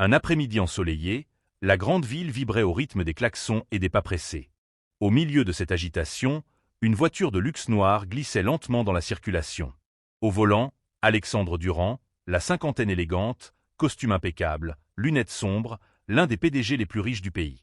Un après-midi ensoleillé, la grande ville vibrait au rythme des klaxons et des pas pressés. Au milieu de cette agitation, une voiture de luxe noire glissait lentement dans la circulation. Au volant, Alexandre Durand, la cinquantaine élégante, costume impeccable, lunettes sombres, l'un des PDG les plus riches du pays.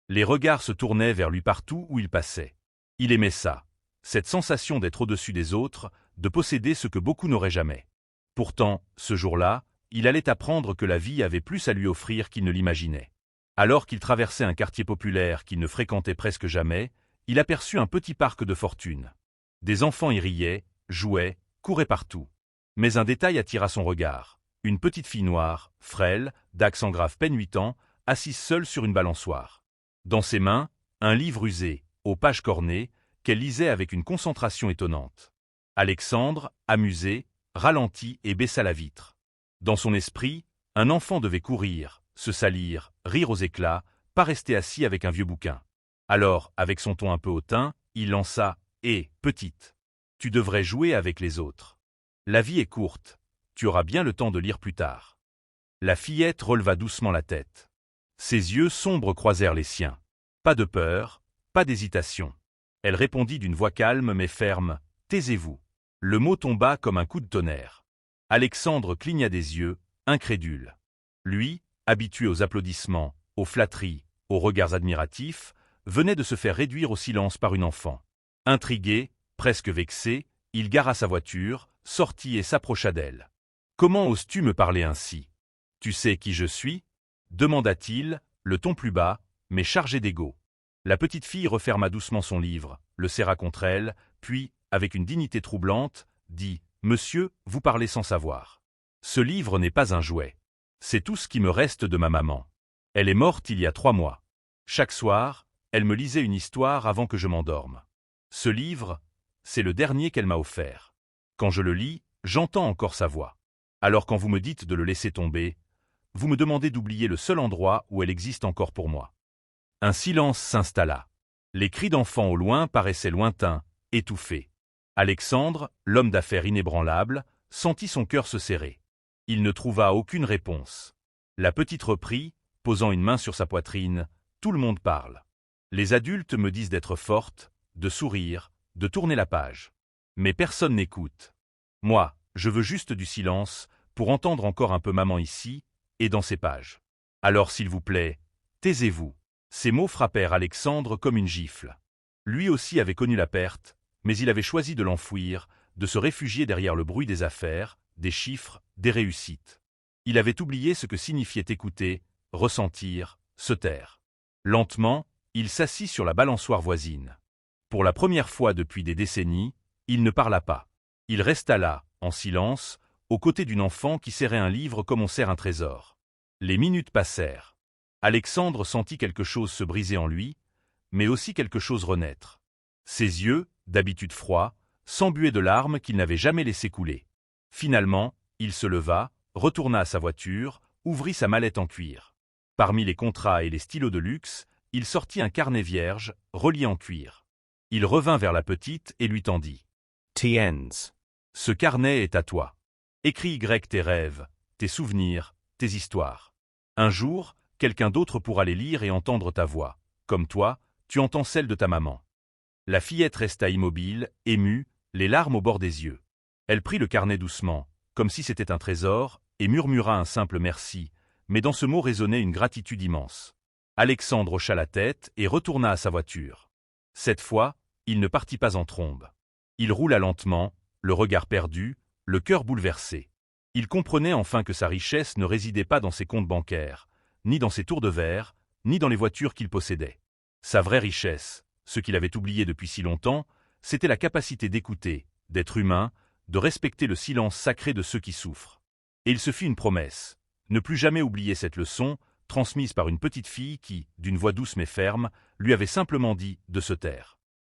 Les regards se tournaient vers lui partout où il passait. Il aimait ça, cette sensation d'être au-dessus des autres, de posséder ce que beaucoup n'auraient jamais. Pourtant, ce jour-là, il allait apprendre que la vie avait plus à lui offrir qu'il ne l'imaginait. Alors qu'il traversait un quartier populaire qu'il ne fréquentait presque jamais, il aperçut un petit parc de fortune. Des enfants y riaient, jouaient, couraient partout. Mais un détail attira son regard. Une petite fille noire, frêle, d'accent grave peine 8 ans, assise seule sur une balançoire. Dans ses mains, un livre usé, aux pages cornées, qu'elle lisait avec une concentration étonnante. Alexandre, amusé, ralentit et baissa la vitre. Dans son esprit, un enfant devait courir, se salir, rire aux éclats, pas rester assis avec un vieux bouquin. Alors, avec son ton un peu hautain, il lança « Hé, petite, tu devrais jouer avec les autres. La vie est courte, tu auras bien le temps de lire plus tard. » La fillette releva doucement la tête. Ses yeux sombres croisèrent les siens. Pas de peur, pas d'hésitation. Elle répondit d'une voix calme mais ferme « Taisez-vous ». Le mot tomba comme un coup de tonnerre. Alexandre cligna des yeux, incrédule. Lui, habitué aux applaudissements, aux flatteries, aux regards admiratifs, venait de se faire réduire au silence par une enfant. Intrigué, presque vexé, il gara sa voiture, sortit et s'approcha d'elle. « Comment oses-tu me parler ainsi? Tu sais qui je suis ?» demanda-t-il, le ton plus bas, mais chargé d'ego. La petite fille referma doucement son livre, le serra contre elle, puis, avec une dignité troublante, dit « Monsieur, vous parlez sans savoir. Ce livre n'est pas un jouet. C'est tout ce qui me reste de ma maman. Elle est morte il y a 3 mois. Chaque soir, elle me lisait une histoire avant que je m'endorme. Ce livre, c'est le dernier qu'elle m'a offert. Quand je le lis, j'entends encore sa voix. Alors quand vous me dites de le laisser tomber, vous me demandez d'oublier le seul endroit où elle existe encore pour moi. » Un silence s'installa. Les cris d'enfants au loin paraissaient lointains, étouffés. Alexandre, l'homme d'affaires inébranlable, sentit son cœur se serrer. Il ne trouva aucune réponse. La petite reprit, posant une main sur sa poitrine, « Tout le monde parle. Les adultes me disent d'être forte, de sourire, de tourner la page. Mais personne n'écoute. Moi, je veux juste du silence pour entendre encore un peu maman ici et dans ces pages. Alors s'il vous plaît, taisez-vous. » Ces mots frappèrent Alexandre comme une gifle. Lui aussi avait connu la perte, mais il avait choisi de l'enfouir, de se réfugier derrière le bruit des affaires, des chiffres, des réussites. Il avait oublié ce que signifiait écouter, ressentir, se taire. Lentement, il s'assit sur la balançoire voisine. Pour la première fois depuis des décennies, il ne parla pas. Il resta là, en silence, aux côtés d'une enfant qui serrait un livre comme on serre un trésor. Les minutes passèrent. Alexandre sentit quelque chose se briser en lui, mais aussi quelque chose renaître. Ses yeux, d'habitude froids, s'embuaient de larmes qu'il n'avait jamais laissé couler. Finalement, il se leva, retourna à sa voiture, ouvrit sa mallette en cuir. Parmi les contrats et les stylos de luxe, il sortit un carnet vierge, relié en cuir. Il revint vers la petite et lui tendit. « Tiens. Ce carnet est à toi. Écris tes rêves, tes souvenirs, tes histoires. Un jour, quelqu'un d'autre pourra les lire et entendre ta voix. Comme toi, tu entends celle de ta maman. » La fillette resta immobile, émue, les larmes au bord des yeux. Elle prit le carnet doucement, comme si c'était un trésor, et murmura un simple merci, mais dans ce mot résonnait une gratitude immense. Alexandre hocha la tête et retourna à sa voiture. Cette fois, il ne partit pas en trombe. Il roula lentement, le regard perdu, le cœur bouleversé. Il comprenait enfin que sa richesse ne résidait pas dans ses comptes bancaires, ni dans ses tours de verre, ni dans les voitures qu'il possédait. Sa vraie richesse, ce qu'il avait oublié depuis si longtemps, c'était la capacité d'écouter, d'être humain, de respecter le silence sacré de ceux qui souffrent. Et il se fit une promesse, ne plus jamais oublier cette leçon, transmise par une petite fille qui, d'une voix douce mais ferme, lui avait simplement dit de se taire.